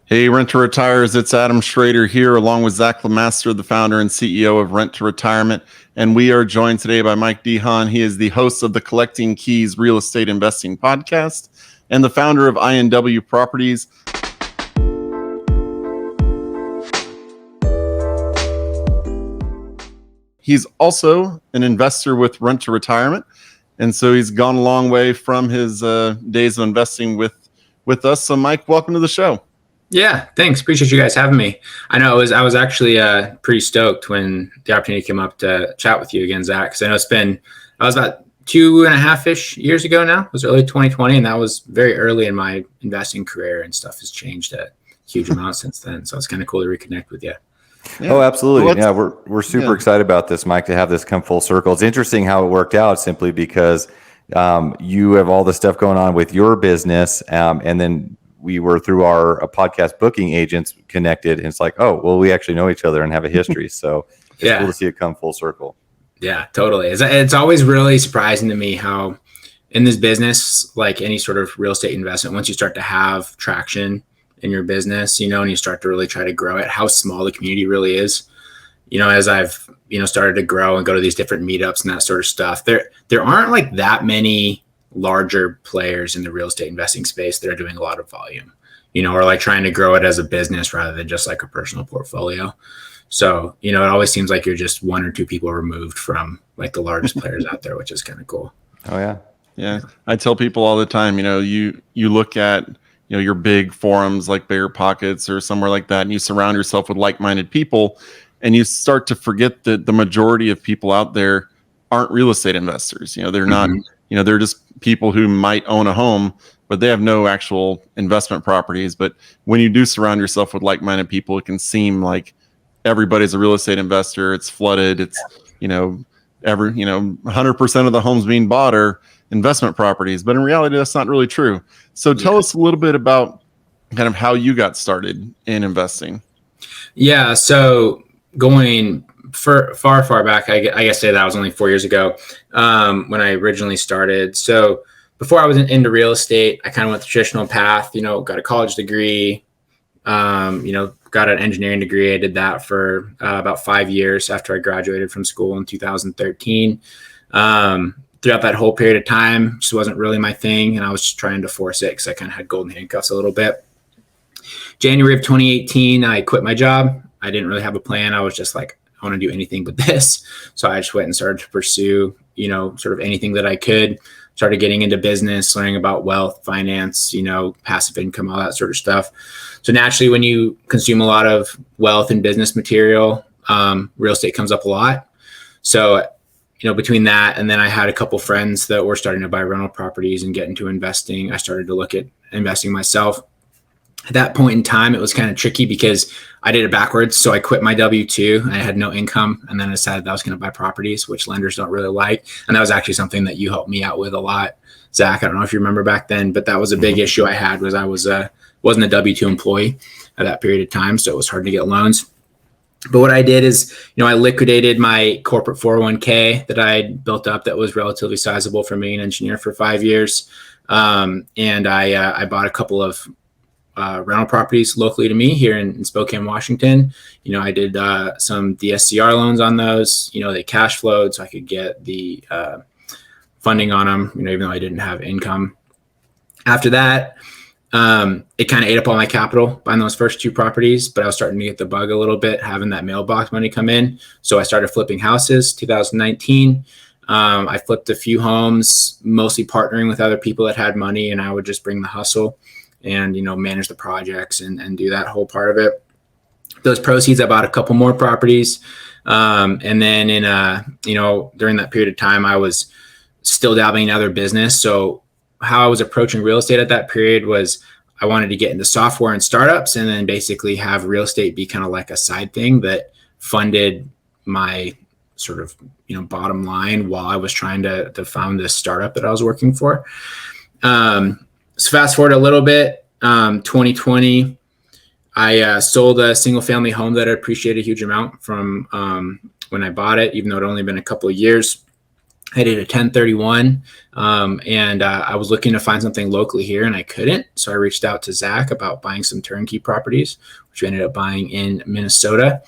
Hey, Rent to Retires. It's Adam Schroeder here, along with Zach Lemaster, the founder and CEO of Rent to Retirement. And we are joined today by Mike Dehaan. He is the host of the Collecting Keys Real Estate Investing podcast and the founder of INW Properties. He's also an investor with Rent to Retirement. And so he's gone a long way from his days of investing with us. So, Mike, welcome to the show. Yeah, thanks. Appreciate you guys having me. I was actually pretty stoked when the opportunity came up to chat with you again, Zach, because I know I was about 2.5-ish years ago now. It was early 2020, and that was very early in my investing career, and stuff has changed a huge amount since then. So it's kind of cool to reconnect with you. Yeah. Oh, absolutely. Yeah, we're super excited about this, Mike, to have this come full circle. It's interesting how it worked out simply because you have all the stuff going on with your business, and then we were through our podcast booking agents connected, and it's like, oh, well, we actually know each other and have a history. So it's cool to see it come full circle. Yeah, totally. It's always really surprising to me how in this business, like any sort of real estate investment, once you start to have traction in your business, and you start to really try to grow it, how small the community really is. As I've, started to grow and go to these different meetups and that sort of stuff, there aren't like that many larger players in the real estate investing space that are doing a lot of volume, or like trying to grow it as a business rather than just like a personal portfolio. So, it always seems like you're just one or two people removed from like the largest players out there, which is kind of cool. Oh yeah. Yeah. I tell people all the time, you look at, your big forums like Bigger Pockets or somewhere like that, and you surround yourself with like-minded people, and you start to forget that the majority of people out there aren't real estate investors. They're not, they're just people who might own a home, but they have no actual investment properties. But when you do surround yourself with like-minded people, it can seem like everybody's a real estate investor. It's flooded. It's, 100% of the homes being bought are investment properties, but in reality, that's not really true. So tell us a little bit about kind of how you got started in investing. Yeah. So going far back, I guess say that was only 4 years ago when I originally started. So before I was into real estate, I kind of went the traditional path, got a college degree, got an engineering degree. I did that for about 5 years after I graduated from school in 2013. Throughout that whole period of time, just wasn't really my thing. And I was just trying to force it because I kind of had golden handcuffs a little bit. January of 2018, I quit my job. I didn't really have a plan. I was just like, I want to do anything but this. So I just went and started to pursue, sort of anything that I could. Started getting into business, learning about wealth, finance, passive income, all that sort of stuff. So naturally, when you consume a lot of wealth and business material, real estate comes up a lot. So, between that and then I had a couple friends that were starting to buy rental properties and get into investing, I started to look at investing myself. At that point in time, it was kind of tricky because I did it backwards. So I quit my W-2 and I had no income. And then I decided that I was going to buy properties, which lenders don't really like. And that was actually something that you helped me out with a lot, Zach. I don't know if you remember back then, but that was a big issue I had was I wasn't a W-2 employee at that period of time. So it was hard to get loans. But what I did is, I liquidated my corporate 401k that I had built up that was relatively sizable for me, an engineer for 5 years. And I bought a couple of rental properties locally to me here in Spokane, Washington. I did some DSCR loans on those. They cash flowed so I could get the funding on them, even though I didn't have income. After that, it kind of ate up all my capital buying those first two properties, but I was starting to get the bug a little bit, having that mailbox money come in. So I started flipping houses, 2019. I flipped a few homes, mostly partnering with other people that had money, and I would just bring the hustle and, manage the projects and do that whole part of it. Those proceeds, I bought a couple more properties. And then during that period of time, I was still dabbling in other business. So how I was approaching real estate at that period was I wanted to get into software and startups and then basically have real estate be kind of like a side thing that funded my sort of, bottom line while I was trying to found this startup that I was working for. So fast forward a little bit, 2020, I sold a single family home that I appreciated a huge amount from when I bought it, even though it had only been a couple of years. I did a 1031, and I was looking to find something locally here, and I couldn't. So I reached out to Zach about buying some turnkey properties, which we ended up buying in Minnesota.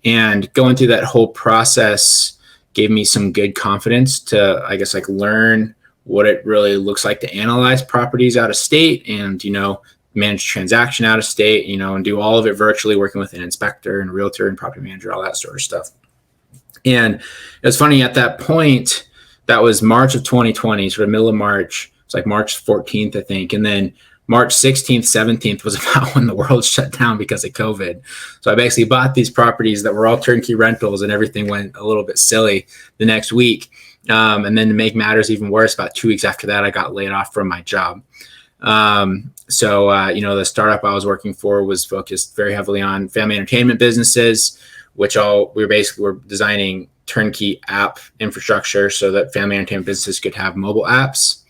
And going through that whole process gave me some good confidence to, I guess, like learn what it really looks like to analyze properties out of state and, manage transaction out of state, and do all of it virtually, working with an inspector and realtor and property manager, all that sort of stuff. And it was funny at that point, that was March of 2020, sort of middle of March. It's like March 14th, I think. And then March 16th, 17th was about when the world shut down because of COVID. So I basically bought these properties that were all turnkey rentals, and everything went a little bit silly the next week. And then to make matters even worse, about 2 weeks after that, I got laid off from my job. So the startup I was working for was focused very heavily on family entertainment businesses, which we're designing turnkey app infrastructure so that family entertainment businesses could have mobile apps.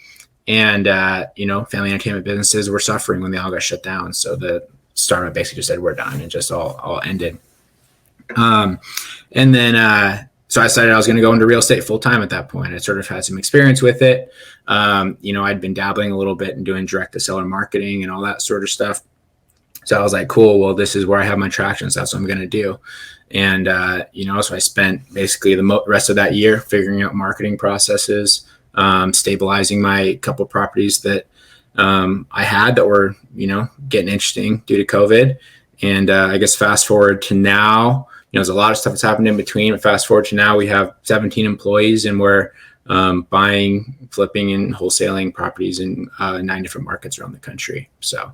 And, family entertainment businesses were suffering when they all got shut down. So the startup basically just said, we're done, and just all ended. So I decided I was going to go into real estate full time at that point. I sort of had some experience with it. I'd been dabbling a little bit and doing direct to seller marketing and all that sort of stuff. So I was like, cool, well, this is where I have my traction. So that's what I'm going to do. And, so I spent basically the rest of that year figuring out marketing processes, stabilizing my couple of properties that I had that were, getting interesting due to COVID. And I guess fast forward to now, there's a lot of stuff that's happened in between. But fast forward to now, we have 17 employees, and we're buying, flipping, and wholesaling properties in 9 different markets around the country. So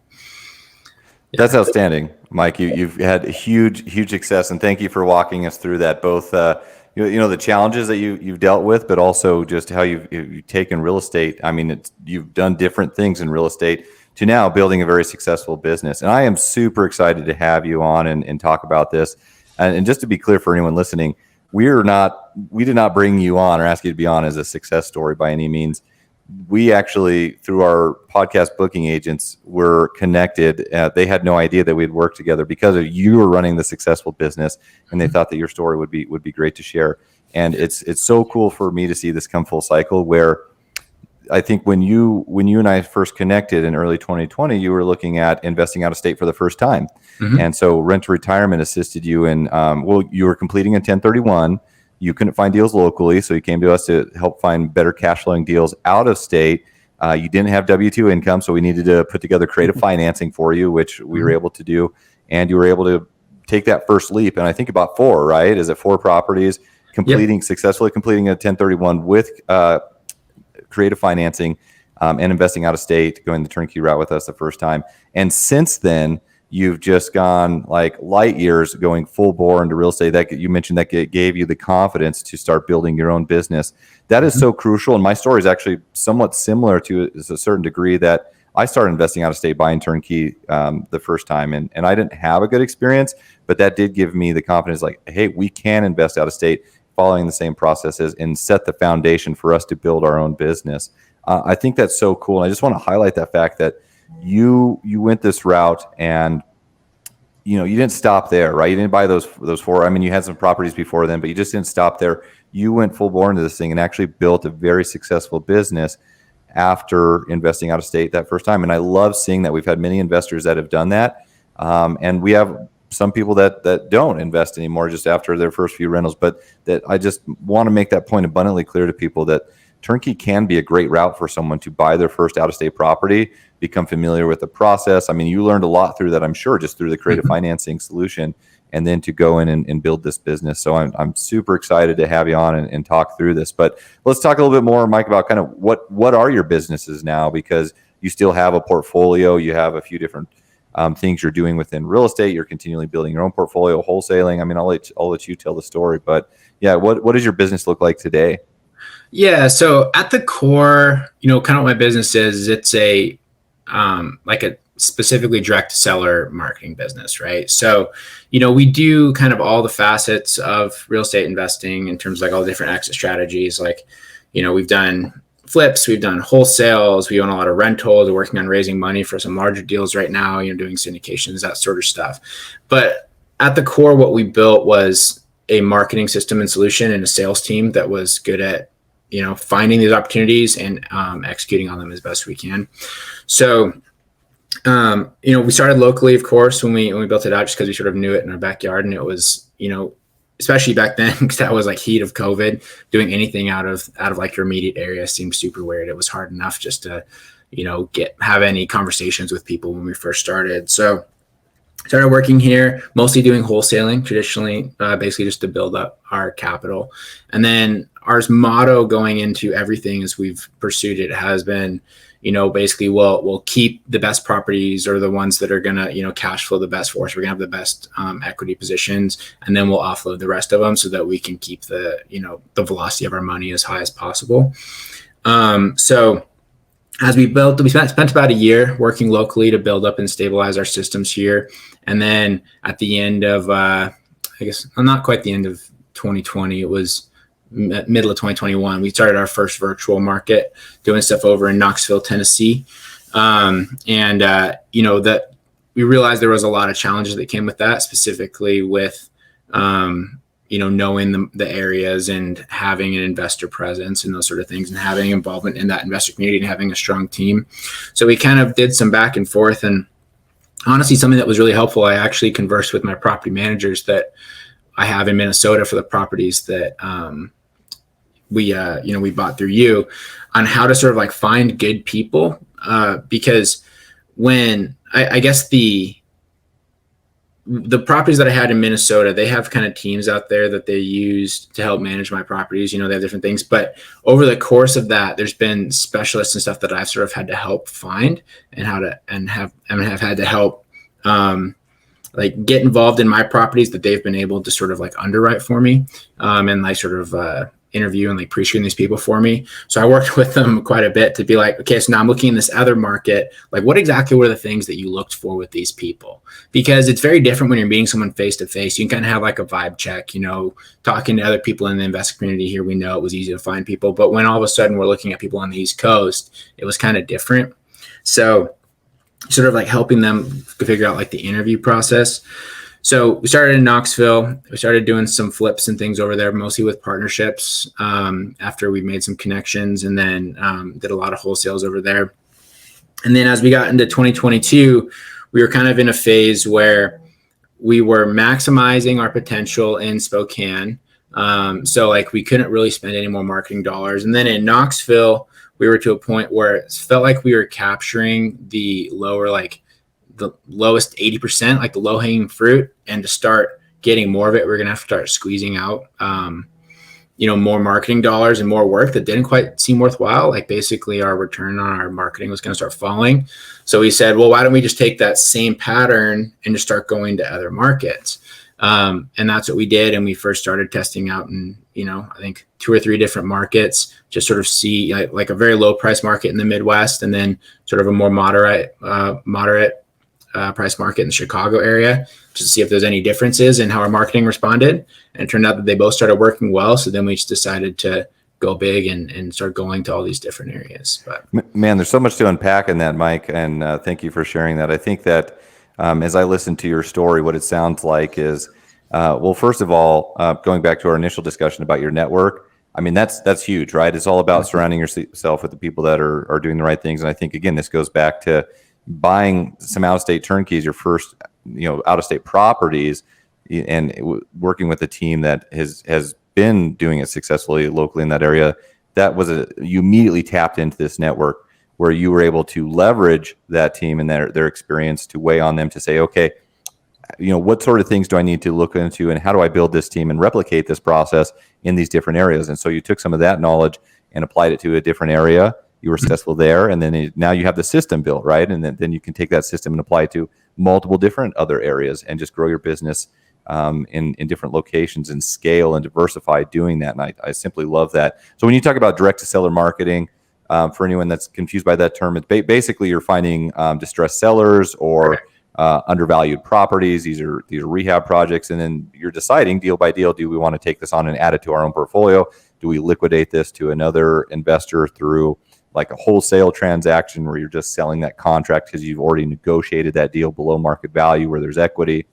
that's outstanding, Mike. You've had huge success, and thank you for walking us through that. Both the challenges that you've dealt with, but also just how you've taken real estate. I mean, you've done different things in real estate to now building a very successful business. And I am super excited to have you on and talk about this. And just to be clear for anyone listening, we did not bring you on or ask you to be on as a success story by any means. We actually, through our podcast booking agents, were connected. They had no idea that we'd work together because of you were running the successful business, and they thought that your story would be great to share. And it's so cool for me to see this come full cycle, where I think when you and I first connected in early 2020, you were looking at investing out of state for the first time. Mm-hmm. And so Rent to Retirement assisted you in, you were completing a 1031. You couldn't find deals locally, so you came to us to help find better cash flowing deals out of state. You didn't have W-2 income, so we needed to put together creative financing for you, which we were able to do. And you were able to take that first leap. And I think about 4, right? Is it 4 properties successfully completing a 1031 with creative financing and investing out of state, going the turnkey route with us the first time. And since then, you've just gone like light years going full bore into real estate. That you mentioned that gave you the confidence to start building your own business. That is so crucial. And my story is actually somewhat similar to a certain degree, that I started investing out of state, buying turnkey the first time. And I didn't have a good experience, but that did give me the confidence, like, hey, we can invest out of state following the same processes and set the foundation for us to build our own business. I think that's so cool. And I just want to highlight that fact that you went this route, and you didn't stop there, right? You didn't buy those 4. I mean, you had some properties before then, but you just didn't stop there. You went full bore into this thing and actually built a very successful business after investing out of state that first time. And I love seeing that. We've had many investors that have done that. And we have some people that don't invest anymore just after their first few rentals. But that I just want to make that point abundantly clear to people, that turnkey can be a great route for someone to buy their first out-of-state property, become familiar with the process. I mean, you learned a lot through that, I'm sure, just through the creative financing solution, and then to go in and build this business. So I'm super excited to have you on and talk through this. But let's talk a little bit more, Mike, about kind of what are your businesses now, because you still have a portfolio. You have a few different things you're doing within real estate. You're continually building your own portfolio, wholesaling. I mean, I'll let you tell the story. But yeah, what does your business look like today? Yeah. So at the core, kind of what my business is, it's a specifically direct to seller marketing business, right? So, we do kind of all the facets of real estate investing in terms of like all the different exit strategies. Like, we've done flips, we've done wholesales, we own a lot of rentals, we're working on raising money for some larger deals right now, doing syndications, that sort of stuff. But at the core, what we built was a marketing system and solution and a sales team that was good at finding these opportunities and executing on them as best we can. So, we started locally, of course, when we built it out, just because we sort of knew it in our backyard, and it was, especially back then, because that was like heat of COVID, doing anything out of like your immediate area seemed super weird. It was hard enough just to, have any conversations with people when we first started. So started working here, mostly doing wholesaling traditionally, basically just to build up our capital. And then our motto going into everything as we've pursued it has been, basically we'll keep the best properties, or the ones that are going to, cash flow the best for us. We're going to have the best equity positions, and then we'll offload the rest of them so that we can keep the velocity of our money as high as possible. So as we spent about a year working locally to build up and stabilize our systems here. And then at the end of, I guess not quite the end of 2020, it was middle of 2021, we started our first virtual market, doing stuff over in Knoxville, Tennessee. That we realized there was a lot of challenges that came with that, specifically with, knowing the areas and having an investor presence and those sort of things, and having involvement in that investor community and having a strong team. So we kind of did some back and forth, and honestly, something that was really helpful, I actually conversed with my property managers that I have in Minnesota for the properties that we bought through you, on how to sort of like find good people, because when I guess the properties that I had in Minnesota, they have kind of teams out there that they use to help manage my properties. They have different things, but over the course of that, there's been specialists and stuff that I've sort of had to help find, and have had to help, like get involved in my properties that they've been able to sort of like underwrite for me, and like sort of, interview and like pre-screen these people for me. So I worked with them quite a bit to be like, okay, so now I'm looking in this other market, like what exactly were the things that you looked for with these people? Because it's very different when you're meeting someone face to face. You can kind of have like a vibe check, talking to other people in the investor community here. We know it was easy to find people, but when all of a sudden we're looking at people on the East Coast, it was kind of different. So sort of like helping them figure out like the interview process. So we started in Knoxville. We started doing some flips and things over there, mostly with partnerships, after we made some connections, and then did a lot of wholesales over there. And then as we got into 2022, we were kind of in a phase where we were maximizing our potential in Spokane. So like we couldn't really spend any more marketing dollars. And then in Knoxville, we were to a point where it felt like we were capturing the lowest 80%, like the low hanging fruit. And to start getting more of it, we're going to have to start squeezing out, more marketing dollars and more work that didn't quite seem worthwhile. Like basically our return on our marketing was going to start falling. So we said, well, why don't we just take that same pattern and just start going to other markets? And that's what we did. And we first started testing out in, I think 2 or 3 different markets, just sort of see like a very low price market in the Midwest, and then sort of a more moderate price market in the Chicago area, just to see if there's any differences in how our marketing responded. And it turned out that they both started working well. So then we just decided to go big and start going to all these different areas. But man, there's so much to unpack in that, Mike. And thank you for sharing that. I think that as I listen to your story, what it sounds like is, well, first of all, going back to our initial discussion about your network, I mean, that's huge, right? It's all about surrounding yourself with the people that are doing the right things. And I think, again, this goes back to buying some out-of-state turnkeys, your first, out-of-state properties, and working with a team that has been doing it successfully locally in that area. That was you immediately tapped into this network where you were able to leverage that team and their experience to weigh on them to say, okay, what sort of things do I need to look into, and how do I build this team and replicate this process in these different areas? And so you took some of that knowledge and applied it to a different area. You were successful there, and then now you have the system built, right? And then you can take that system and apply it to multiple different other areas and just grow your business in different locations and scale and diversify doing that. And I simply love that. So when you talk about direct-to-seller marketing, for anyone that's confused by that term, it's basically you're finding distressed sellers or undervalued properties. These are rehab projects, and then you're deciding deal by deal, do we want to take this on and add it to our own portfolio? Do we liquidate this to another investor through like a wholesale transaction where you're just selling that contract because you've already negotiated that deal below market value where there's equity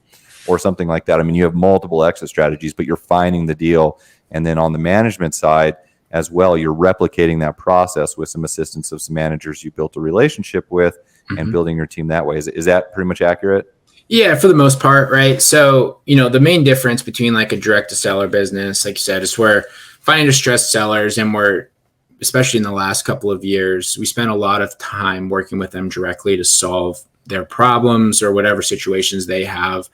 or something like that? I mean, you have multiple exit strategies, but you're finding the deal. And then on the management side, as well. You're replicating that process with some assistance of some managers you built a relationship with and building your team that way. Is that pretty much accurate? Yeah, for the most part, right? So, the main difference between like a direct to seller business, like you said, is we're finding distressed sellers, and we're, especially in the last couple of years, we spent a lot of time working with them directly to solve their problems or whatever situations they have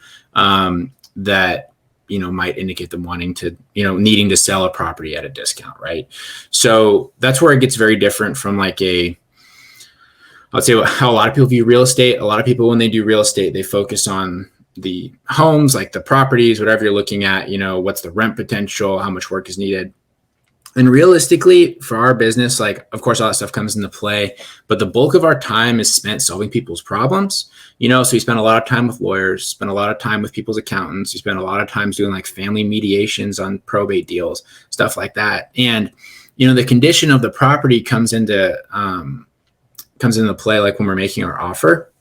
that might indicate them wanting to needing to sell a property at a discount, right? So that's where it gets very different from like I'd say how a lot of people view real estate. A lot of people, when they do real estate, they focus on the homes, like the properties, whatever you're looking at, what's the rent potential, how much work is needed. And realistically, for our business, like, of course, all that stuff comes into play, but the bulk of our time is spent solving people's problems. So we spend a lot of time with lawyers, spend a lot of time with people's accountants. We spend a lot of times doing like family mediations on probate deals, stuff like that. And, the condition of the property comes into play like when we're making our offer.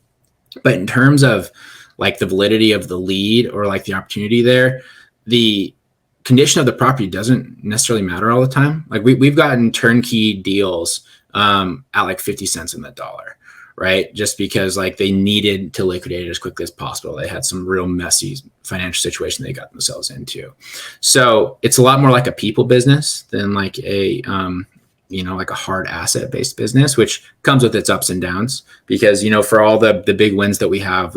But in terms of like the validity of the lead or like the opportunity there, the condition of the property doesn't necessarily matter all the time. Like we've gotten turnkey deals at like 50 cents in the dollar, right? Just because like they needed to liquidate it as quickly as possible. They had some real messy financial situation they got themselves into. So it's a lot more like a people business than like a like a hard asset based business, which comes with its ups and downs because, for all the big wins that we have,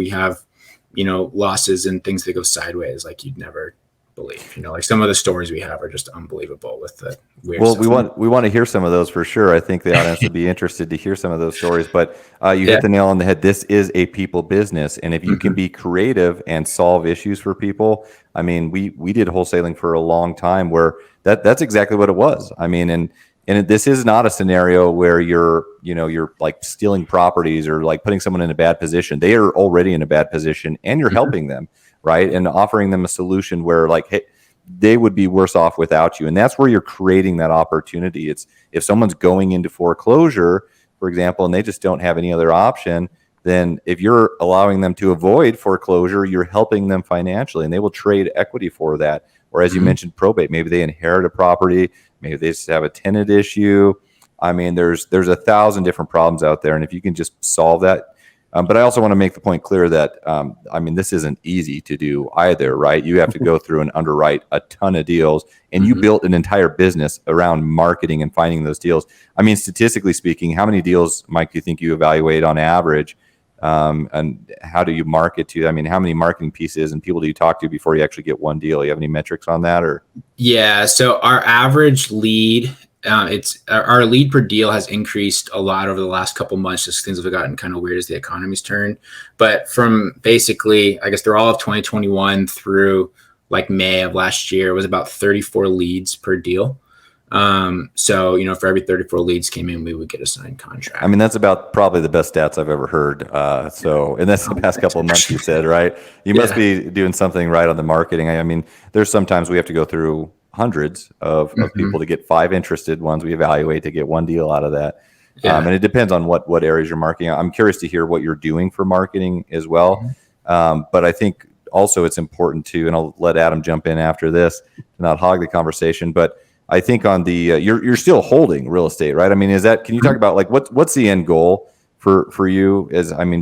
losses and things that go sideways like you'd never believe. Like some of the stories we have are just unbelievable with the weird stuff. We want to hear some of those for sure. I think the audience would be interested to hear some of those stories, but you hit the nail on the head. This is a people business. And if you can be creative and solve issues for people, I mean, we did wholesaling for a long time where that's exactly what it was. I mean, and this is not a scenario where you're like stealing properties or like putting someone in a bad position. They are already in a bad position and you're helping them, right? And offering them a solution where like, hey, they would be worse off without you. And that's where you're creating that opportunity. It's if someone's going into foreclosure, for example, and they just don't have any other option, then if you're allowing them to avoid foreclosure, you're helping them financially and they will trade equity for that. Or as you mentioned, probate, maybe they inherit a property, maybe they just have a tenant issue. I mean, there's 1,000 different problems out there. And if you can just solve that, but I also want to make the point clear that, this isn't easy to do either, right? You have to go through and underwrite a ton of deals and you built an entire business around marketing and finding those deals. I mean, statistically speaking, how many deals, Mike, do you think you evaluate on average? And how do you market to? I mean, how many marketing pieces and people do you talk to before you actually get one deal? You have any metrics on that, or? Yeah. So our average lead, our lead per deal has increased a lot over the last couple months. Just things have gotten kind of weird as the economy's turned. But from basically, I guess they're all of 2021 through like May of last year, it was about 34 leads per deal. So, for every 34 leads came in, we would get a signed contract. I mean, that's about probably the best stats I've ever heard. And that's the past couple of months you said, right? You must be doing something right on the marketing. I mean, there's sometimes we have to go through hundreds of people to get 5 interested ones we evaluate to get one deal out of that. And it depends on what areas you're marketing. I'm curious to hear what you're doing for marketing as well. But I think also it's important to, and I'll let Adam jump in after this to not hog the conversation, but I think on the you're still holding real estate, right? I mean, can you talk about like what's the end goal for you?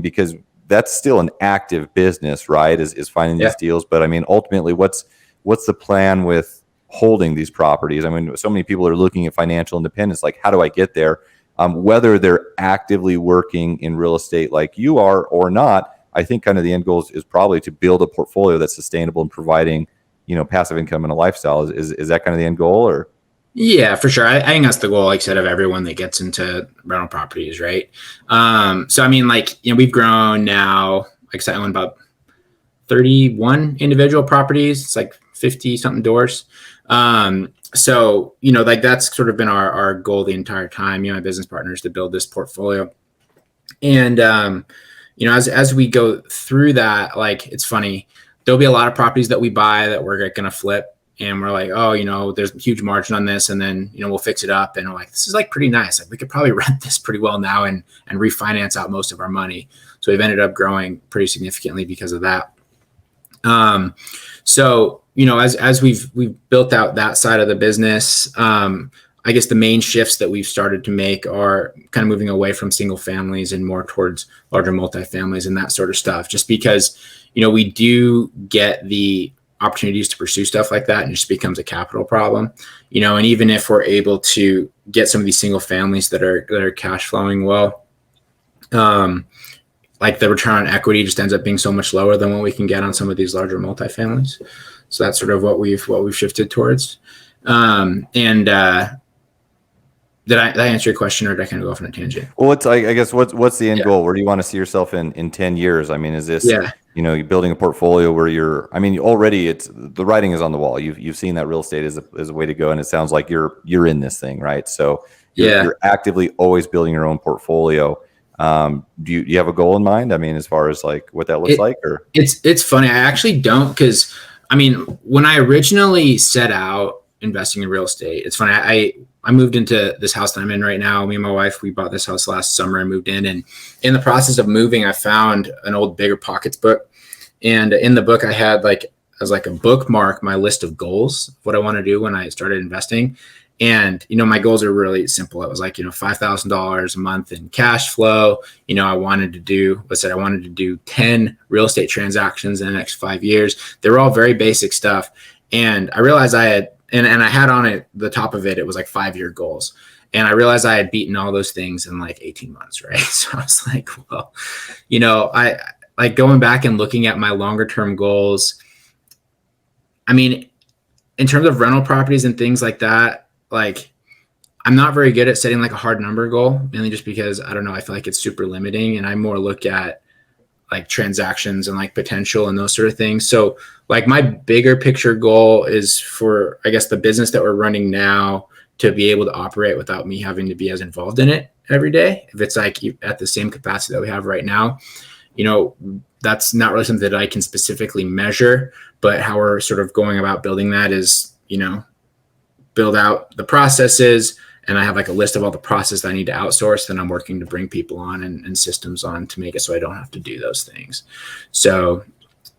Because that's still an active business, right? Is finding these deals, but I mean, ultimately, what's the plan with holding these properties? I mean, so many people are looking at financial independence, like how do I get there? Whether they're actively working in real estate like you are or not, I think kind of the end goal is probably to build a portfolio that's sustainable and providing passive income and a lifestyle. Is that kind of the end goal, or? Yeah, for sure. I think that's the goal, like I said, of everyone that gets into rental properties, right? So, I mean, we've grown now, like I said, I own about 31 individual properties. It's like 50 something doors. So, that's sort of been our goal the entire time, my business partners, to build this portfolio. And, as we go through that, like, it's funny, there'll be a lot of properties that we buy that we're going to flip. And we're like, oh, there's a huge margin on this. And then, we'll fix it up. And we're like, this is like pretty nice. Like we could probably rent this pretty well now and refinance out most of our money. So we've ended up growing pretty significantly because of that. So, as we've built out that side of the business, I I guess the main shifts that we've started to make are kind of moving away from single families and more towards larger multifamilies and that sort of stuff, just because, we do get the opportunities to pursue stuff like that, and it just becomes a capital problem, and even if we're able to get some of these single families that are cash flowing well, like the return on equity just ends up being so much lower than what we can get on some of these larger multifamilies. So that's sort of what we've shifted towards. Did I answer your question, or did I kind of go off on a tangent? Well, I guess what's the end goal? Where do you want to see yourself in 10 years? I mean, is this, you're building a portfolio where already the writing is on the wall. You've seen that real estate is a way to go. And it sounds like you're in this thing, right? So you're actively always building your own portfolio. Do you have a goal in mind? I mean, as far as like what that looks like, or it's funny. I actually don't, because when I originally set out investing in real estate, it's funny. I moved into this house that I'm in right now. Me and my wife, we bought this house last summer and moved in. And in the process of moving, I found an old Bigger Pockets book. And in the book, I had as a bookmark, my list of goals, what I want to do when I started investing. And, my goals are really simple. It was like, $5,000 a month in cash flow. I wanted to do 10 real estate transactions in the next 5 years. They were all very basic stuff. And I realized I had, and I had on it, the top of it was like 5-year goals. And I realized I had beaten all those things in like 18 months. Right. So I was like, well, I like going back and looking at my longer term goals. In terms of rental properties and things like that, like I'm not very good at setting like a hard number goal, mainly just because I don't know, I feel like it's super limiting, and I more look at like transactions and like potential and those sort of things. So like my bigger picture goal is for, I guess, the business that we're running now to be able to operate without me having to be as involved in it every day. If it's like at the same capacity that we have right now, that's not really something that I can specifically measure, but how we're sort of going about building that is, build out the processes, and I have like a list of all the processes that I need to outsource. Then I'm working to bring people on and systems on to make it so I don't have to do those things. So,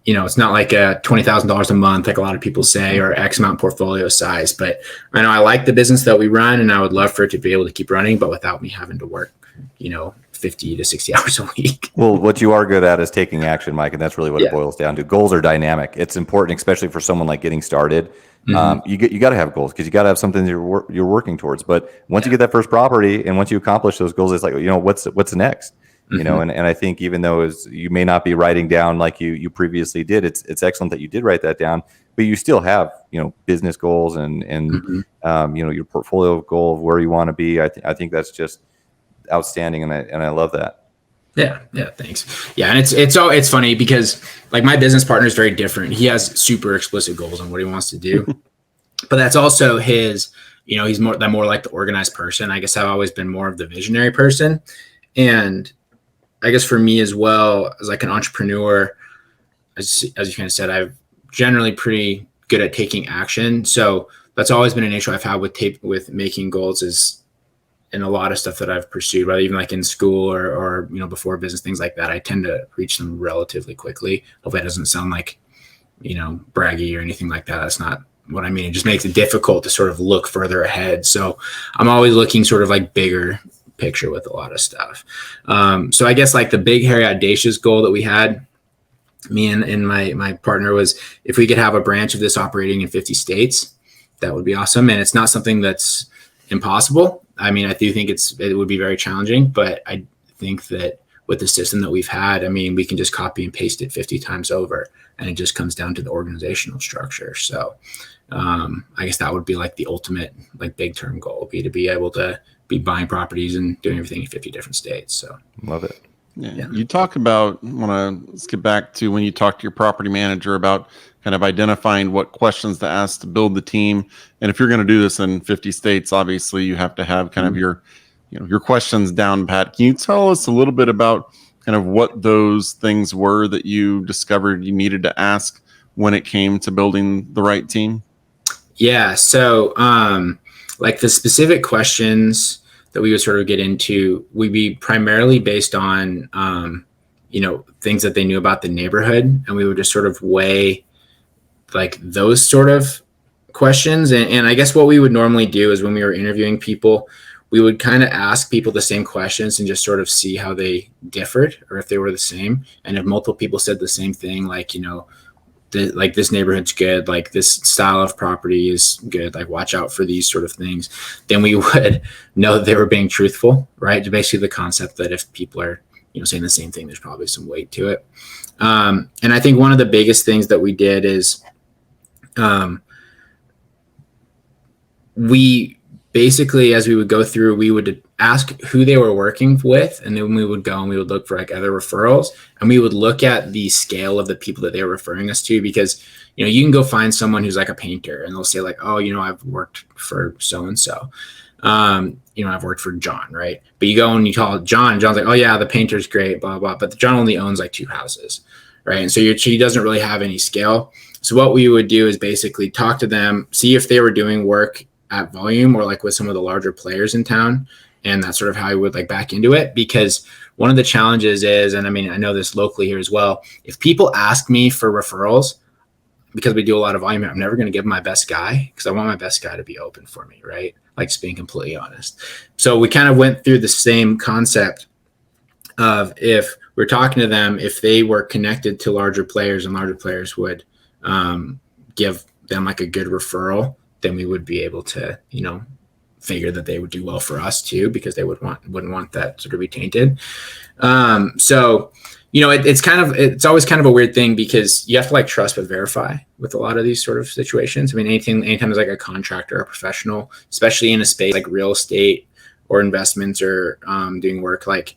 it's not like a $20,000 a month, like a lot of people say, or X amount portfolio size, but I know I like the business that we run, and I would love for it to be able to keep running, but without me having to work, 50 to 60 hours a week. Well, what you are good at is taking action, Mike, and that's really what it boils down to. Goals are dynamic. It's important, especially for someone like getting started. Mm-hmm. You got to have goals, because you got to have something that you're working towards. But once you get that first property, and once you accomplish those goals, it's like, what's next? And I think even though you may not be writing down like you previously did, it's excellent that you did write that down. But you still have business goals and your portfolio goal of where you want to be. I think that's just outstanding, and I love that. Yeah, thanks. Yeah, and it's funny because like my business partner is very different. He has super explicit goals on what he wants to do, but that's also his. He's more like the organized person. I guess I've always been more of the visionary person, and I guess for me as well as like an entrepreneur, as you kind of said, I'm generally pretty good at taking action. So that's always been an issue I've had with making goals is. In a lot of stuff that I've pursued, whether even like in school or before business, things like that, I tend to reach them relatively quickly. Hopefully that doesn't sound like, braggy or anything like that. That's not what I mean. It just makes it difficult to sort of look further ahead. So I'm always looking sort of like bigger picture with a lot of stuff. So I guess like the big, hairy, audacious goal that we had, me and my partner, was if we could have a branch of this operating in 50 states, that would be awesome. And it's not something that's impossible. I do think it would be very challenging, but I think that with the system that we've had, we can just copy and paste it 50 times over, and it just comes down to the organizational structure. So I guess that would be like the ultimate, like big term goal would be to be able to be buying properties and doing everything in 50 different states. So love it. Yeah. You talk about, let's get back to when you talk to your property manager about kind of identifying what questions to ask to build the team. And if you're going to do this in 50 states, obviously you have to have kind of your questions down pat. Can you tell us a little bit about kind of what those things were that you discovered you needed to ask when it came to building the right team? Yeah. So like the specific questions that we would sort of get into would be primarily based on, things that they knew about the neighborhood. And we would just sort of weigh like those sort of questions. And I guess what we would normally do is when we were interviewing people, we would kind of ask people the same questions and just sort of see how they differed or if they were the same. And if multiple people said the same thing, like, like this neighborhood's good, like this style of property is good, like watch out for these sort of things, then we would know that they were being truthful, right? Basically the concept that if people are, saying the same thing, there's probably some weight to it. And I think one of the biggest things that we did is we basically, as we would go through, we would ask who they were working with, and then we would go and we would look for like other referrals, and we would look at the scale of the people that they were referring us to, because you can go find someone who's like a painter and they'll say like, oh, I've worked for so and so, I've worked for John, right? But you go and you call John, and John's like, oh yeah, the painter's great, blah blah, but John only owns like 2 houses, right? And so he doesn't really have any scale. So what we would do is basically talk to them, see if they were doing work at volume or like with some of the larger players in town. And that's sort of how I would like back into it, because one of the challenges is, and I mean, I know this locally here as well, if people ask me for referrals, because we do a lot of volume, I'm never going to give my best guy, because I want my best guy to be open for me, right? Like just being completely honest. So we kind of went through the same concept of, if we're talking to them, if they were connected to larger players and larger players would give them like a good referral, then we would be able to, figure that they would do well for us too, because they wouldn't want that sort of be tainted. So, it's always kind of a weird thing, because you have to like trust but verify with a lot of these sort of situations. I mean, anytime there's like a contractor or a professional, especially in a space like real estate or investments or doing work, like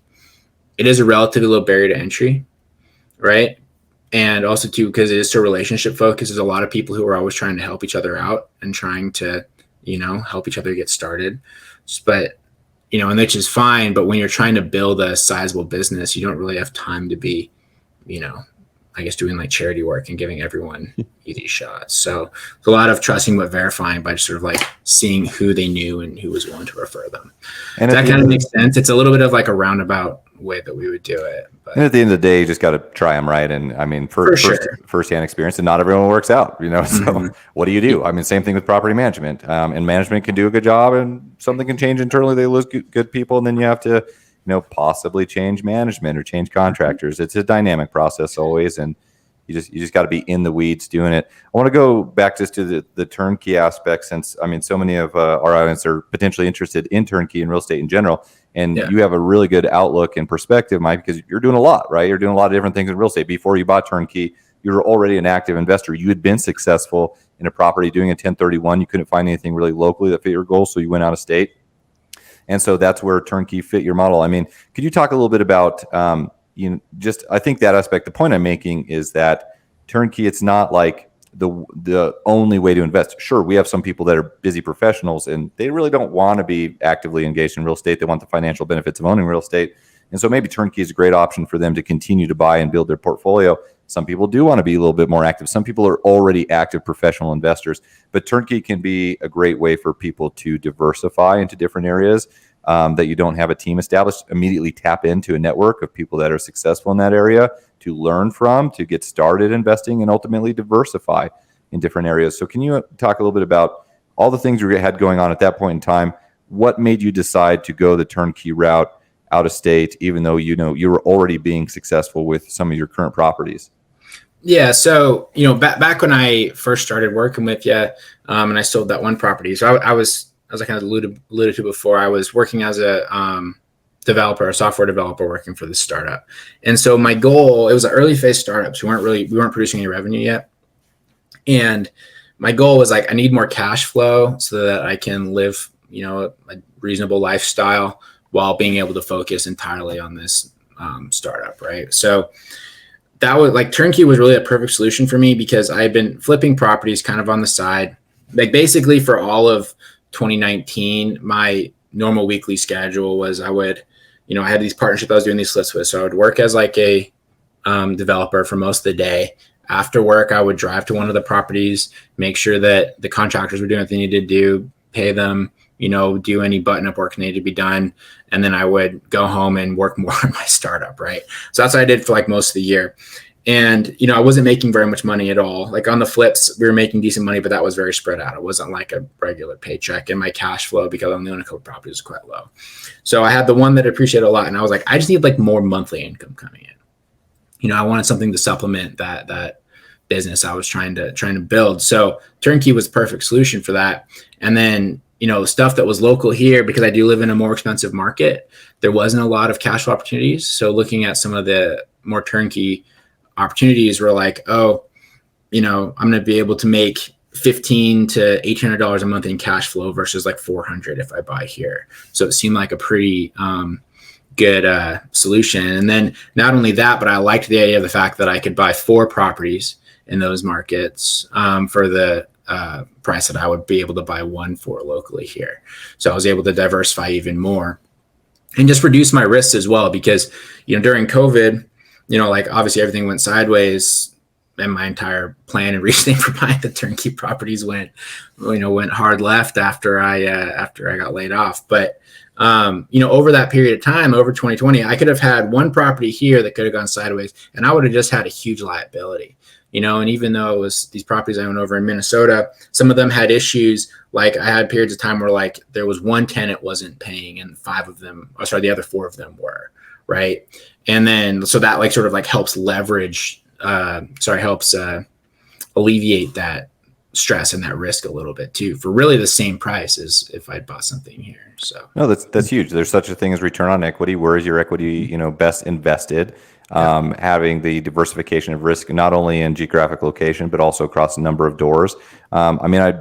it is a relatively low barrier to entry, right? And also too, because it is so relationship focused, there's a lot of people who are always trying to help each other out and trying to, help each other get started. But, and which is fine. But when you're trying to build a sizable business, you don't really have time to be, I guess, doing like charity work and giving everyone easy shots. So it's a lot of trusting but verifying by just sort of like seeing who they knew and who was willing to refer them. And that kind of makes sense. It's a little bit of like a roundabout way that we would do it. But. And at the end of the day, you just got to try them, right? And I mean, firsthand experience, and not everyone works out, So what do you do? I mean, same thing with property management. And management can do a good job, and something can change internally. They lose good people, and then you have to, possibly change management or change contractors. It's a dynamic process always, and you just got to be in the weeds doing it. I want to go back just to the turnkey aspect, since I mean, so many of our audience are potentially interested in turnkey and real estate in general. And you have a really good outlook and perspective, Mike, because you're doing a lot, right? You're doing a lot of different things in real estate. Before you bought turnkey, you were already an active investor. You had been successful in a property doing a 1031. You couldn't find anything really locally that fit your goals, so you went out of state. And so that's where turnkey fit your model. I mean, could you talk a little bit about, I think that aspect, the point I'm making is that turnkey, it's not like the only way to invest. Sure, we have some people that are busy professionals and they really don't want to be actively engaged in real estate. They want the financial benefits of owning real estate. And so maybe turnkey is a great option for them to continue to buy and build their portfolio. Some people do want to be a little bit more active. Some people are already active professional investors, but turnkey can be a great way for people to diversify into different areas that you don't have a team established. Immediately tap into a network of people that are successful in that area to learn from, to get started investing, and ultimately diversify in different areas. So can you talk a little bit about all the things you had going on at that point in time? What made you decide to go the turnkey route out of state, even though you were already being successful with some of your current properties? Yeah, so back when I first started working with you, and I sold that one property. So I was, as I kind of alluded to before, I was working as a developer, a software developer, working for this startup. And so my goal, it was an early phase startup, so we weren't producing any revenue yet. And my goal was like, I need more cash flow so that I can live, a reasonable lifestyle while being able to focus entirely on this startup, right? So that was like, turnkey was really a perfect solution for me, because I had been flipping properties kind of on the side. Like basically for all of 2019, my normal weekly schedule was I would, I had these partnerships I was doing these flips with. So I would work as like a developer for most of the day. After work, I would drive to one of the properties, make sure that the contractors were doing what they needed to do, pay them, do any button-up work that needed to be done. And then I would go home and work more on my startup, right? So that's what I did for like most of the year. And, I wasn't making very much money at all. Like on the flips, we were making decent money, but that was very spread out. It wasn't like a regular paycheck, and my cash flow, because I'm the only couple properties, was quite low. So I had the one that appreciated a lot, and I was like, I just need like more monthly income coming in. I wanted something to supplement that business I was trying to build. So turnkey was the perfect solution for that. And then, stuff that was local here, because I do live in a more expensive market, there wasn't a lot of cash flow opportunities. So looking at some of the more turnkey opportunities were like, oh, I'm going to be able to make $1,500 to $1,800 a month in cash flow versus like $400 if I buy here. So it seemed like a pretty good solution. And then not only that, but I liked the idea of the fact that I could buy 4 properties in those markets for the price that I would be able to buy 1 for locally here. So I was able to diversify even more and just reduce my risks as well, because, during COVID, like obviously everything went sideways, and my entire plan and reasoning for buying the turnkey properties went hard left after I got laid off. But, over that period of time, over 2020, I could have had 1 property here that could have gone sideways, and I would have just had a huge liability, and even though it was these properties I own over in Minnesota, some of them had issues. Like I had periods of time where like there was 1 tenant wasn't paying, and the other 4 of them were, right? And then, so that like sort of like helps alleviate that stress and that risk a little bit too, for really the same price as if I'd bought something here. So no, that's huge. There's such a thing as return on equity. Where is your equity, best invested? Having the diversification of risk, not only in geographic location, but also across a number of doors. I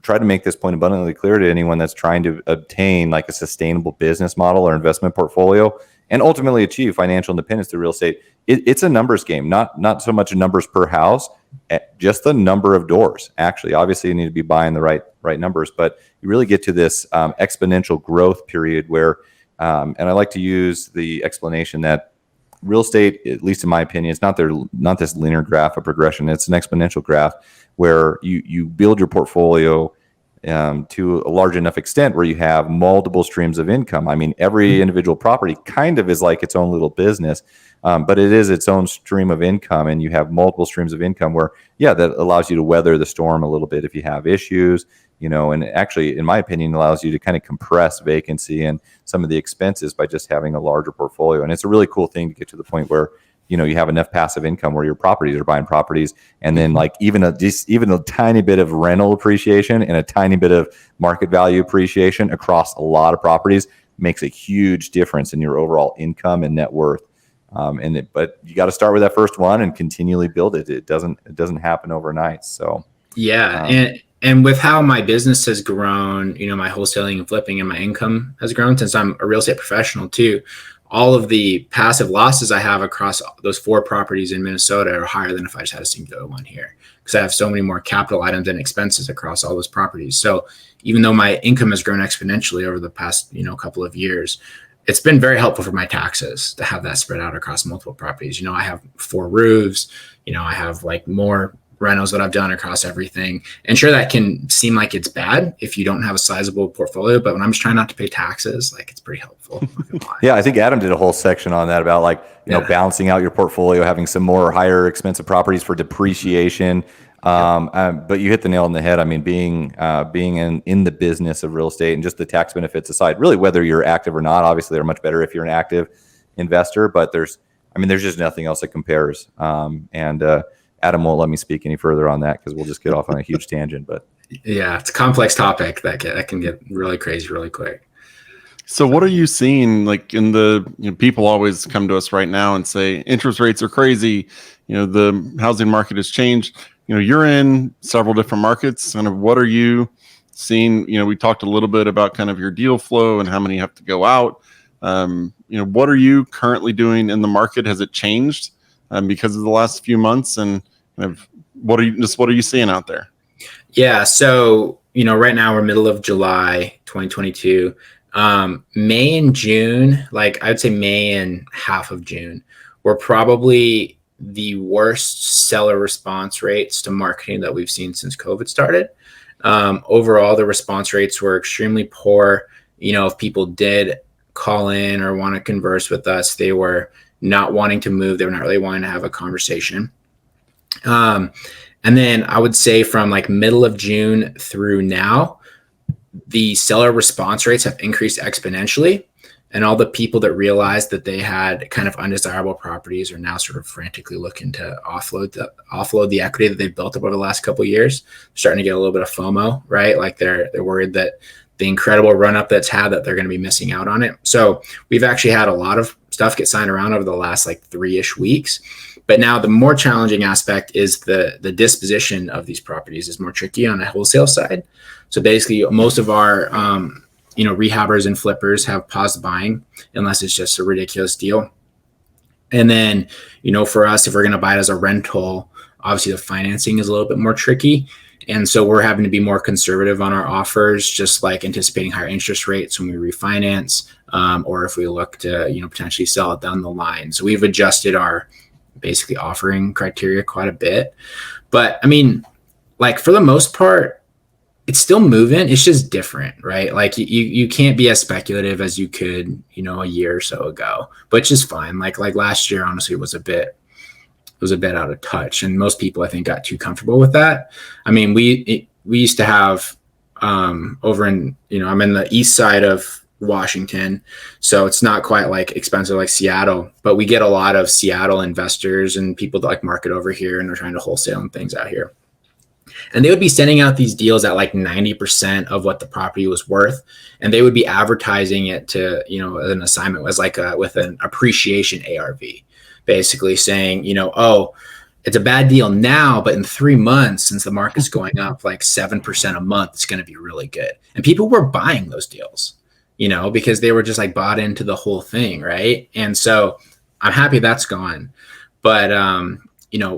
try to make this point abundantly clear to anyone that's trying to obtain like a sustainable business model or investment portfolio and ultimately achieve financial independence through real estate. It's a numbers game, not so much numbers per house, just the number of doors. Actually, obviously, you need to be buying the right numbers, but you really get to this exponential growth period where, and I like to use the explanation that real estate, at least in my opinion, it's not this linear graph of progression. It's an exponential graph where you build your portfolio to a large enough extent where you have multiple streams of income. Every individual property kind of is like its own little business, but it is its own stream of income, and you have multiple streams of income where, that allows you to weather the storm a little bit if you have issues, and actually, in my opinion, allows you to kind of compress vacancy and some of the expenses by just having a larger portfolio. And it's a really cool thing to get to the point where, you have enough passive income where your properties are buying properties, and then like even a tiny bit of rental appreciation and a tiny bit of market value appreciation across a lot of properties makes a huge difference in your overall income and net worth. But you got to start with that first one and continually build it. It doesn't happen overnight. So and with how my business has grown, my wholesaling and flipping and my income has grown since I'm a real estate professional too. All of the passive losses I have across those 4 properties in Minnesota are higher than if I just had a single one here, because I have so many more capital items and expenses across all those properties. So even though my income has grown exponentially over the past, couple of years, it's been very helpful for my taxes to have that spread out across multiple properties. I have 4 roofs, I have like more renos that I've done across everything. And sure, that can seem like it's bad if you don't have a sizable portfolio, but when I'm just trying not to pay taxes, like it's pretty helpful. Yeah, I think Adam did a whole section on that about like, balancing out your portfolio, having some more higher expensive properties for depreciation. But you hit the nail on the head. being in the business of real estate and just the tax benefits aside, really, whether you're active or not, obviously they're much better if you're an active investor, but there's just nothing else that compares. Adam won't let me speak any further on that because we'll just get off on a huge tangent. But yeah, it's a complex topic that can get really crazy really quick. So what are you seeing like in the, people always come to us right now and say interest rates are crazy. The housing market has changed. You're in several different markets. Kind of what are you seeing? We talked a little bit about kind of your deal flow and how many have to go out. What are you currently doing in the market? Has it changed because of the last few months? And kind of what are you seeing out there? Yeah. So, right now we're middle of July, 2022. May and June, like I would say May and half of June were probably the worst seller response rates to marketing that we've seen since COVID started. Overall, the response rates were extremely poor. If people did call in or want to converse with us, they were not wanting to move. They were not really wanting to have a conversation. And then I would say from like middle of June through now, the seller response rates have increased exponentially. And all the people that realized that they had kind of undesirable properties are now sort of frantically looking to offload the equity that they've built up over the last couple of years. They're starting to get a little bit of FOMO, right? Like they're worried that the incredible run up that's had, that they're going to be missing out on it. So we've actually had a lot of stuff get signed around over the last like 3-ish weeks. But now the more challenging aspect is the disposition of these properties is more tricky on the wholesale side. So basically most of our, rehabbers and flippers have paused buying unless it's just a ridiculous deal. And then, for us, if we're going to buy it as a rental, obviously the financing is a little bit more tricky. And so we're having to be more conservative on our offers, just like anticipating higher interest rates when we refinance, or if we look to, potentially sell it down the line. So we've adjusted our basically offering criteria quite a bit. But I mean, like for the most part, it's still moving. It's just different, right? Like you can't be as speculative as you could, a year or so ago, but it's just fine. Like last year, honestly, was a bit out of touch. And most people, I think, got too comfortable with that. I mean, we used to have over in, I'm in the east side of Washington, so it's not quite like expensive like Seattle, but we get a lot of Seattle investors and people that like market over here and they're trying to wholesale and things out here. And they would be sending out these deals at like 90% of what the property was worth. And they would be advertising it to, an assignment was like with an appreciation ARV, basically saying, oh, it's a bad deal now, but in 3 months, since the market's going up like 7% a month, it's going to be really good. And people were buying those deals, because they were just like bought into the whole thing. Right. And so I'm happy that's gone. But,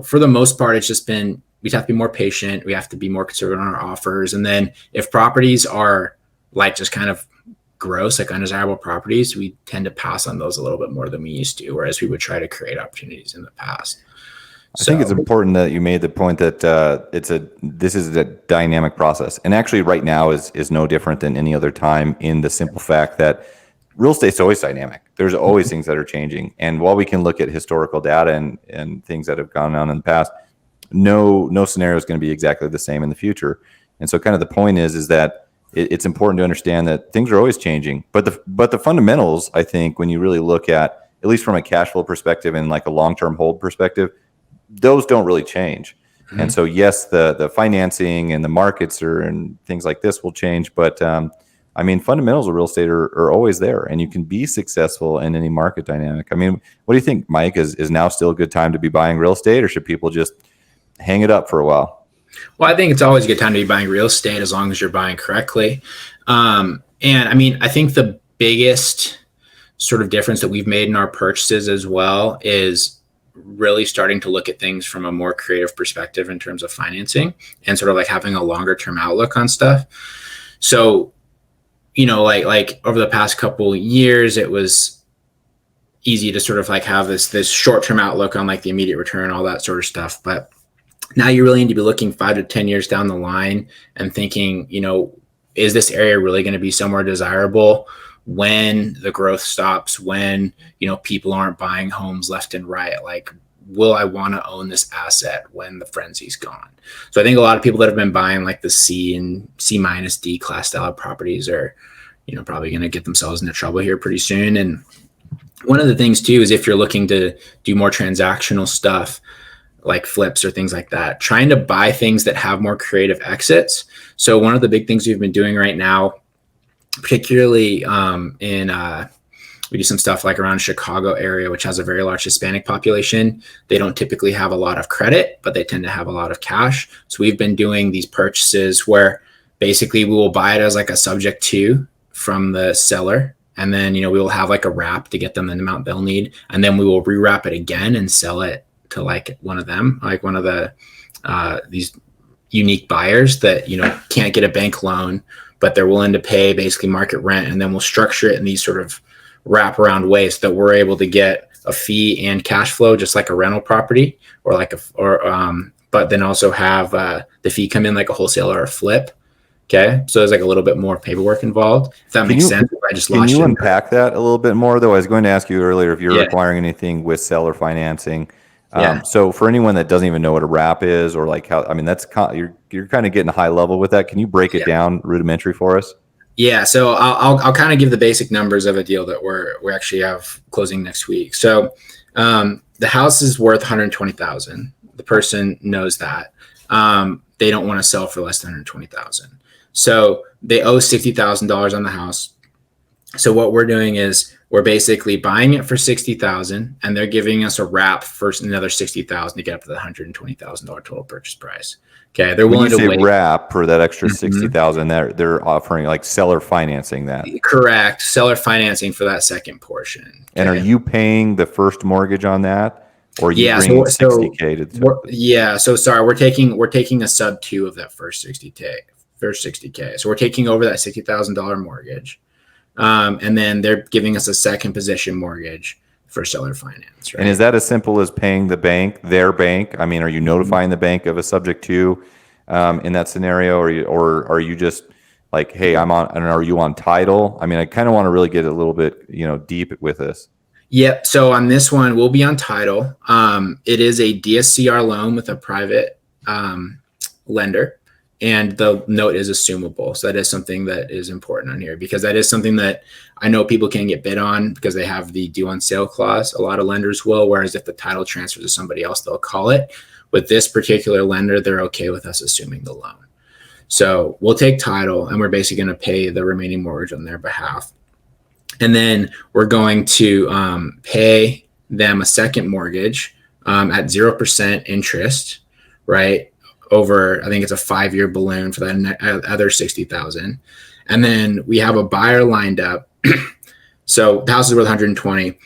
for the most part, it's just been, we have to be more patient. We have to be more conservative on our offers. And then if properties are like just kind of gross, like undesirable properties, we tend to pass on those a little bit more than we used to, whereas we would try to create opportunities in the past. I think it's important that you made the point that this is a dynamic process. And actually right now is no different than any other time, in the simple fact that real estate's always dynamic. There's always things that are changing. And while we can look at historical data and things that have gone on in the past, no scenario is going to be exactly the same in the future. And so kind of the point is that it's important to understand that things are always changing. But the fundamentals, I think, when you really look at least from a cash flow perspective and like a long-term hold perspective, those don't really change. Mm-hmm. And so yes, the financing and the markets and things like this will change, but I mean, fundamentals of real estate are always there, and you can be successful in any market dynamic. I mean, what do you think, Mike? Is now still a good time to be buying real estate, or should people just hang it up for a while? Well, I think it's always a good time to be buying real estate as long as you're buying correctly. And I mean, I think the biggest sort of difference that we've made in our purchases as well is really starting to look at things from a more creative perspective in terms of financing and sort of like having a longer term outlook on stuff. So, like over the past couple years, it was easy to sort of like have this short term outlook on like the immediate return, all that sort of stuff. But now you really need to be looking 5 to 10 years down the line and thinking, is this area really going to be somewhere desirable when the growth stops, when, people aren't buying homes left and right? Like, will I want to own this asset when the frenzy's gone? So I think a lot of people that have been buying like the C and C minus D class style properties are, probably going to get themselves into trouble here pretty soon. And one of the things too is if you're looking to do more transactional stuff, like flips or things like that, trying to buy things that have more creative exits. So one of the big things we've been doing right now, particularly we do some stuff like around Chicago area, which has a very large Hispanic population. They don't typically have a lot of credit, but they tend to have a lot of cash. So we've been doing these purchases where basically we will buy it as like a subject to from the seller. And then, we will have like a wrap to get them the amount they'll need. And then we will rewrap it again and sell it to like one of them, like one of the these unique buyers that can't get a bank loan, but they're willing to pay basically market rent, and then we'll structure it in these sort of wraparound ways so that we're able to get a fee and cash flow just like a rental property, or but then also have the fee come in like a wholesale or a flip, Okay. So there's like a little bit more paperwork involved. If that makes sense. If I just can you unpack that a little bit more though? I was going to ask you earlier if you're acquiring anything with seller financing. So for anyone that doesn't even know what a wrap is, or like how, I mean, that's you're kind of getting high level with that. Can you break it down rudimentary for us? Yeah. So I'll kind of give the basic numbers of a deal that we actually have closing next week. So the house is worth 120,000. The person knows that. They don't want to sell for less than 120,000. So they owe $60,000 on the house. So what we're doing is we're basically buying it for 60,000, and they're giving us a wrap for another 60,000 to get up to the $120,000 total purchase price. Okay, they're willing to wait. Wrap for that extra 60,000. They're offering like seller financing that. Correct, seller financing for that second portion. Okay? And are you paying the first mortgage on that, or are you bringing 60K to the So sorry, we're taking a sub 2 of that first 60K. So we're taking over that $60,000 mortgage. And then they're giving us a second position mortgage for seller finance. Right? And is that as simple as paying the bank, their bank? I mean, are you notifying the bank of a subject to in that scenario, or are you just like, hey, I'm on, and are you on title? I mean, I kind of want to really get a little bit, deep with this. Yep. So on this one, we'll be on title. It is a DSCR loan with a private lender. And the note is assumable. So that is something that is important on here, because that is something that I know people can get bid on because they have the due on sale clause. A lot of lenders will, whereas if the title transfers to somebody else, they'll call it. With this particular lender, they're okay with us assuming the loan. So we'll take title, and we're basically going to pay the remaining mortgage on their behalf. And then we're going to pay them a second mortgage at 0% interest, right? Over, I think it's a 5-year balloon for that other 60,000. And then we have a buyer lined up. So the house is worth 120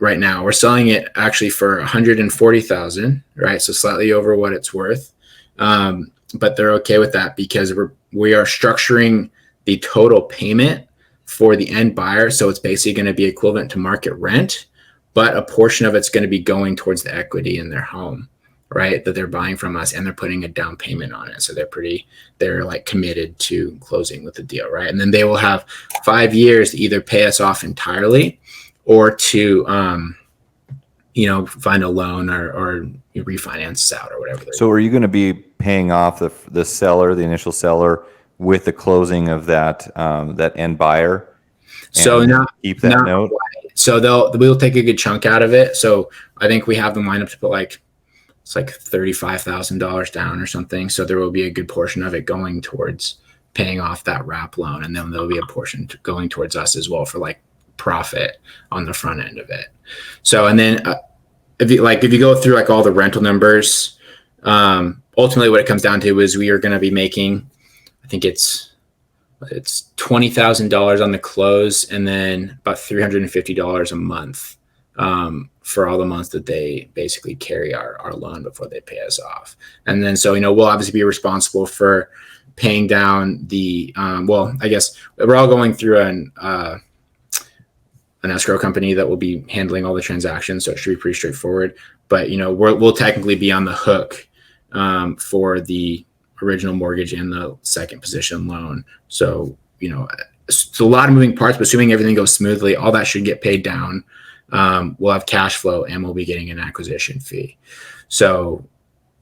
right now. We're selling it actually for 140,000, right? So slightly over what it's worth. But they're okay with that because we are structuring the total payment for the end buyer. So it's basically going to be equivalent to market rent, but a portion of it's going to be going towards the equity in their home, right, that they're buying from us, and they're putting a down payment on it. So they're like committed to closing with the deal, right? And then they will have 5 years to either pay us off entirely or to, find a loan or refinance out or whatever. So are you going to be paying off the seller, the initial seller, with the closing of that end buyer? So keep that note. Quite. So we'll take a good chunk out of it. So I think we have them lined up to put it's like $35,000 down or something. So there will be a good portion of it going towards paying off that wrap loan. And then there'll be a portion going towards us as well for like profit on the front end of it. So, and then if you go through like all the rental numbers, ultimately what it comes down to is we are going to be making, I think it's $20,000 on the close, and then about $350 a month for all the months that they basically carry our loan before they pay us off. And then, so, we'll obviously be responsible for paying down the, I guess we're all going through an escrow company that will be handling all the transactions. So it should be pretty straightforward, but, we'll technically be on the hook for the original mortgage and the second position loan. So, it's a lot of moving parts, but assuming everything goes smoothly, all that should get paid down. We'll have cash flow, and we'll be getting an acquisition fee. So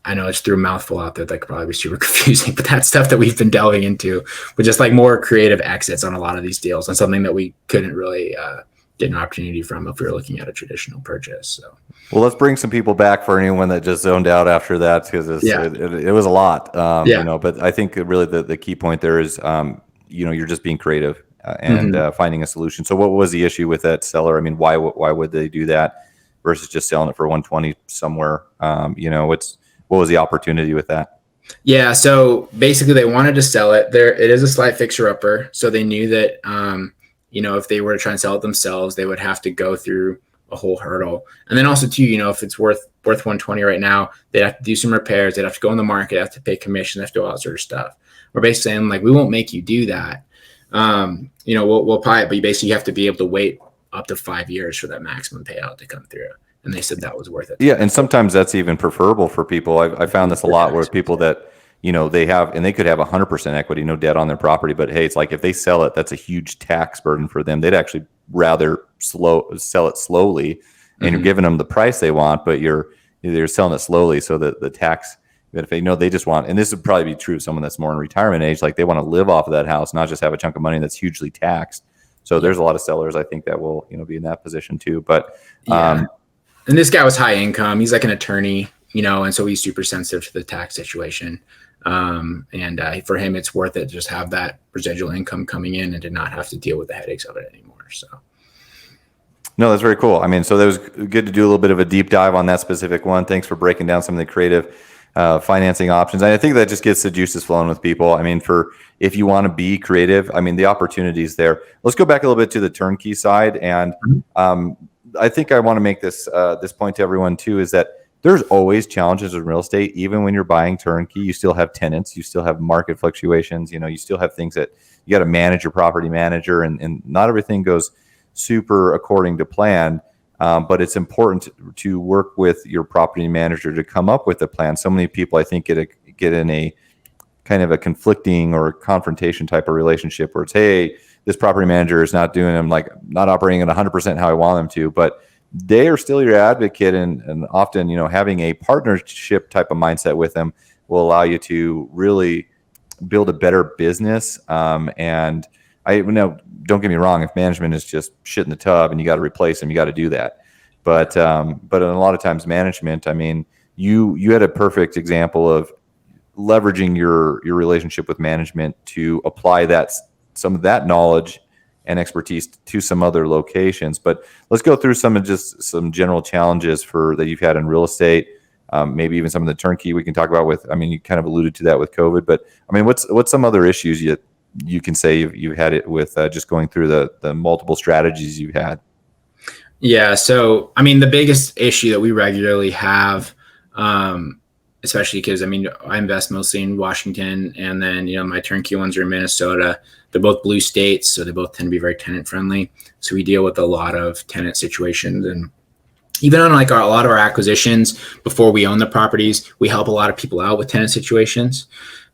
I know it's through a mouthful out there that could probably be super confusing, but that's stuff that we've been delving into with just like more creative exits on a lot of these deals, and something that we couldn't really get an opportunity from if we were looking at a traditional purchase. So, well, let's bring some people back for anyone that just zoned out after that, because it was a lot, but I think really the key point there is, you're just being creative and finding a solution. So what was the issue with that seller? I mean, why would they do that versus just selling it for 120 somewhere? What was the opportunity with that? Yeah. So basically they wanted to sell it there. It is a slight fixer upper. So they knew that, if they were to try and sell it themselves, they would have to go through a whole hurdle. And then also too, if it's worth 120 right now, they'd have to do some repairs. They'd have to go in the market, they have to pay commission, they have to do all that sort of stuff. We're basically saying like, we won't make you do that. We'll buy it, but you have to be able to wait up to 5 years for that maximum payout to come through. And they said that was worth it. Yeah. And sometimes that's even preferable for people. I found this a lot where people that, they could have 100% equity, no debt on their property. But hey, it's like if they sell it, that's a huge tax burden for them. They'd actually rather sell it slowly, and you're giving them the price they want, but you're selling it slowly so that the tax benefit, they just want, and this would probably be true of someone that's more in retirement age, like they want to live off of that house, not just have a chunk of money that's hugely taxed. So there's a lot of sellers, I think, that will, be in that position too. But and this guy was high income. He's like an attorney, and so he's super sensitive to the tax situation. And for him, it's worth it to just have that residual income coming in and to not have to deal with the headaches of it anymore. So. No, that's very cool. I mean, so that was good to do a little bit of a deep dive on that specific one. Thanks for breaking down some of the creative financing options. And I think that just gets the juices flowing with people. I mean, if you want to be creative, I mean, the opportunities there. Let's go back a little bit to the turnkey side. And I think I want to make this point to everyone too, is that there's always challenges in real estate. Even when you're buying turnkey, you still have tenants, you still have market fluctuations, you still have things that you got to manage your property manager, and not everything goes super according to plan. But it's important to work with your property manager to come up with a plan. So many people, I think, get in a kind of a conflicting or confrontation type of relationship where it's, hey, this property manager is not doing them, like not operating at 100% how I want them to, but they are still your advocate. And often, having a partnership type of mindset with them will allow you to really build a better business. And don't get me wrong, if management is just shit in the tub and you got to replace them, you got to do that. But in a lot of times management, I mean, you had a perfect example of leveraging your relationship with management to apply some of that knowledge and expertise to some other locations. But let's go through some general challenges that you've had in real estate. Maybe even some of the turnkey we can talk about you kind of alluded to that with COVID, but I mean, what's some other issues you can say you've had it with just going through the multiple strategies you've had? Yeah. So, I mean, the biggest issue that we regularly have, especially because, I invest mostly in Washington, and then, my turnkey ones are in Minnesota. They're both blue states, so they both tend to be very tenant friendly. So we deal with a lot of tenant situations, and even on a lot of our acquisitions before we own the properties, we help a lot of people out with tenant situations.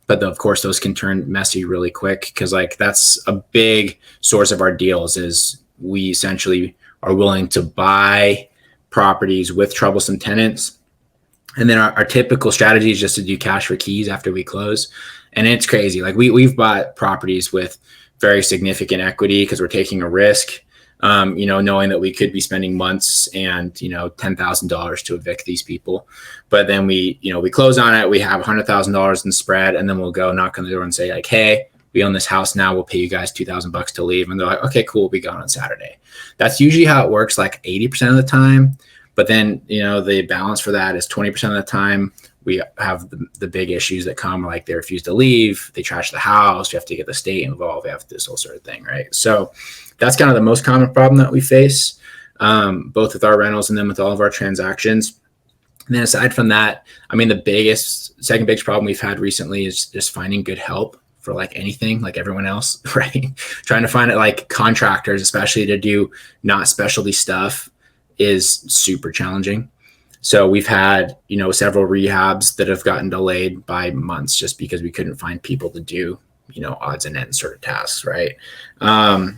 But of course, those can turn messy really quick, because that's a big source of our deals is we essentially are willing to buy properties with troublesome tenants. And then our typical strategy is just to do cash for keys after we close. And it's crazy. We've bought properties with very significant equity because we're taking a risk, knowing that we could be spending months and, $10,000 to evict these people. But then we close on it. We have $100,000 in spread, and then we'll go knock on the door and say hey, we own this house now. We'll pay you guys $2,000 to leave. And they're like, okay, cool. We'll be gone on Saturday. That's usually how it works, 80% of the time. But then, the balance for that is 20% of the time we have the big issues that come, like they refuse to leave, they trash the house, you have to get the state involved, you have this whole sort of thing, right? So that's kind of the most common problem that we face, both with our rentals and then with all of our transactions. And then aside from that, the second biggest problem we've had recently is just finding good help for anything, like everyone else, right? Trying to find it contractors, especially to do not specialty stuff, is super challenging. So we've had, several rehabs that have gotten delayed by months just because we couldn't find people to do, odds and ends sort of tasks, right? Or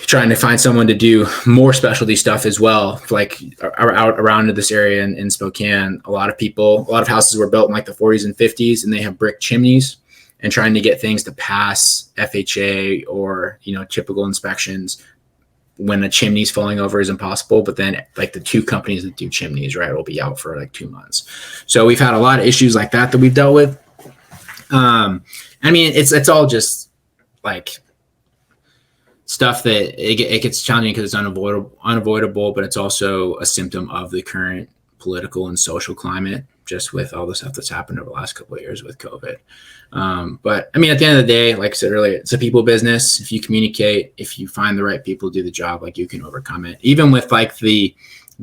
trying to find someone to do more specialty stuff as well. Out around this area in Spokane, a lot of houses were built in the 40s and 50s, and they have brick chimneys, and trying to get things to pass FHA or, typical inspections when a chimney's falling over is impossible. But then the two companies that do chimneys, right, will be out for 2 months. So we've had a lot of issues like that we've dealt with. It's all just stuff that it gets challenging because it's unavoidable, but it's also a symptom of the current political and social climate, just with all the stuff that's happened over the last couple of years with COVID. But at the end of the day, like I said earlier, it's a people business. If you communicate, if you find the right people to do the job, you can overcome it. Even with the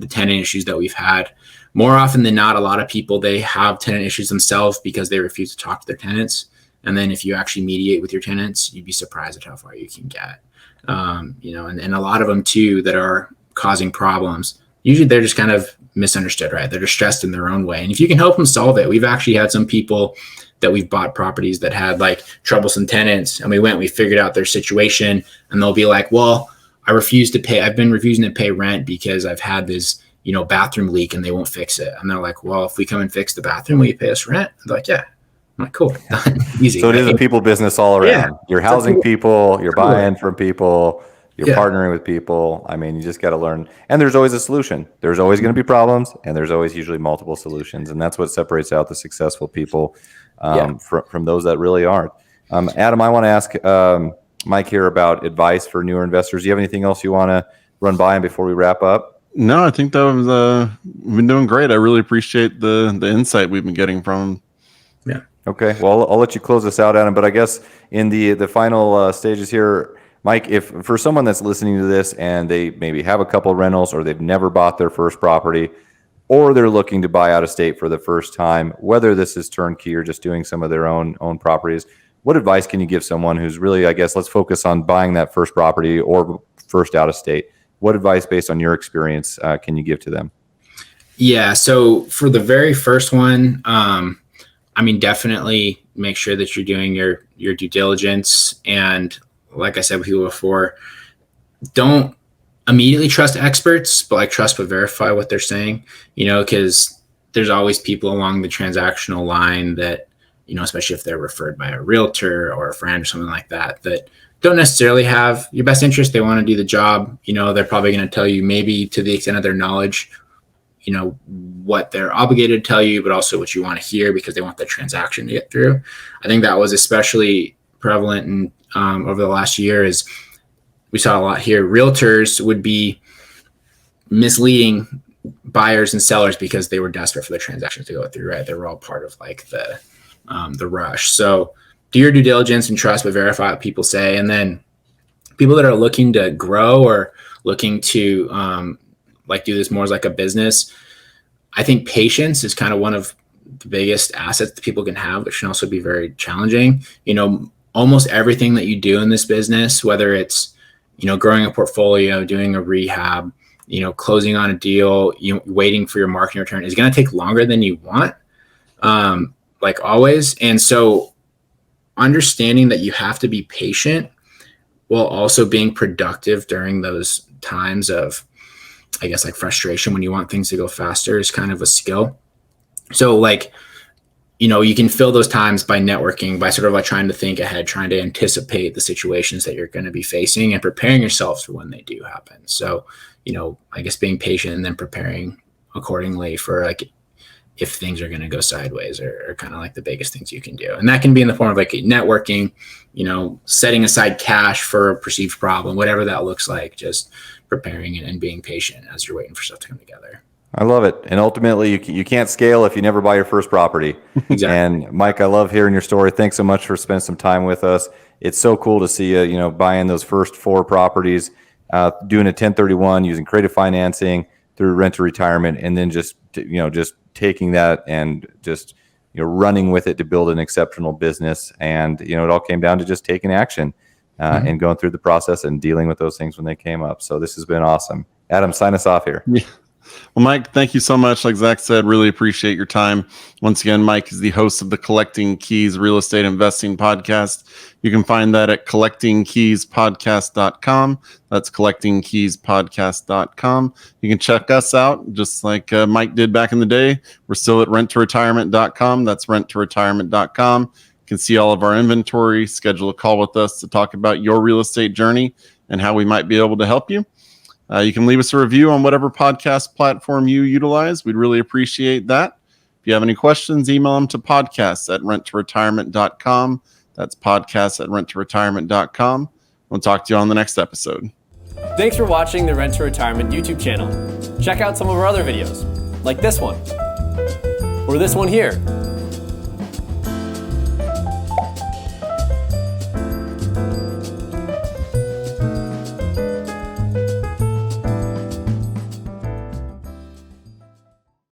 tenant issues that we've had, more often than not, a lot of people, they have tenant issues themselves because they refuse to talk to their tenants. And then if you actually mediate with your tenants, you'd be surprised at how far you can get. And a lot of them too that are causing problems, usually they're just kind of misunderstood, right? They're distressed in their own way. And if you can help them solve it, we've actually had some people that we've bought properties that had like troublesome tenants, and we figured out their situation, and they'll be like, well, I've been refusing to pay rent because I've had this, bathroom leak and they won't fix it. And they're like, well, if we come and fix the bathroom, will you pay us rent? And they're like, yeah. I'm like, cool. Easy. So it is a people business all around. Yeah. You're housing people, you're buying from people, you're partnering with people. I mean, you just got to learn. And there's always a solution. There's always going to be problems, and there's always usually multiple solutions. And that's what separates out the successful people from those that really aren't. Adam, I want to ask Mike here about advice for newer investors. Do you have anything else you want to run by him before we wrap up? No, I think that was we've been doing great. I really appreciate the insight we've been getting from him. Yeah. Okay. Well, I'll let you close this out, Adam. But I guess in the final stages here, Mike, if for someone that's listening to this and they maybe have a couple of rentals, or they've never bought their first property, or they're looking to buy out of state for the first time, whether this is turnkey or just doing some of their own properties, what advice can you give someone who's really, I guess, let's focus on buying that first property or first out of state? What advice, based on your experience, can you give to them? Yeah. So for the very first one, definitely make sure that you're doing your due diligence. And like I said with you before, don't immediately trust experts, but trust but verify what they're saying, because there's always people along the transactional line that, especially if they're referred by a realtor or a friend or something like that, that don't necessarily have your best interest. They want to do the job. They're probably going to tell you, maybe to the extent of their knowledge, what they're obligated to tell you, but also what you want to hear, because they want the transaction to get through. I think that was especially prevalent in over the last year. Is we saw a lot here. Realtors would be misleading buyers and sellers because they were desperate for the transactions to go through, right? They were all part of the rush. So do your due diligence and trust but verify what people say. And then people that are looking to grow or looking to do this more as like a business, I think patience is kind of one of the biggest assets that people can have, which can also be very challenging. Almost everything that you do in this business, whether it's, growing a portfolio, doing a rehab, closing on a deal, waiting for your marketing return, is going to take longer than you want, like always. And so understanding that you have to be patient while also being productive during those times of, I guess, frustration when you want things to go faster is kind of a skill. So you can fill those times by networking, by sort of trying to think ahead, trying to anticipate the situations that you're going to be facing and preparing yourselves for when they do happen. So, I guess being patient and then preparing accordingly for if things are going to go sideways are kind of the biggest things you can do. And that can be in the form of networking, setting aside cash for a perceived problem, whatever that looks like, just preparing and being patient as you're waiting for stuff to come together. I love it. And ultimately, you can't scale if you never buy your first property. Exactly. And Mike, I love hearing your story. Thanks so much for spending some time with us. It's so cool to see you, buying those first 4 properties, doing a 1031, using creative financing through rent to retirement, and then just taking that and just, running with it to build an exceptional business. And, it all came down to just taking action and going through the process and dealing with those things when they came up. So this has been awesome. Adam, sign us off here. Yeah. Well, Mike, thank you so much. Like Zach said, really appreciate your time. Once again, Mike is the host of the Collecting Keys Real Estate Investing Podcast. You can find that at collectingkeyspodcast.com. That's collectingkeyspodcast.com. You can check us out just like Mike did back in the day. We're still at renttoretirement.com. That's renttoretirement.com. You can see all of our inventory, schedule a call with us to talk about your real estate journey and how we might be able to help you. You can leave us a review on whatever podcast platform you utilize. We'd really appreciate that. If you have any questions, email them to podcasts@renttoretirement.com. That's podcasts@renttoretirement.com. We'll talk to you on the next episode. Thanks for watching the Rent to Retirement YouTube channel. Check out some of our other videos, like this one, or this one here.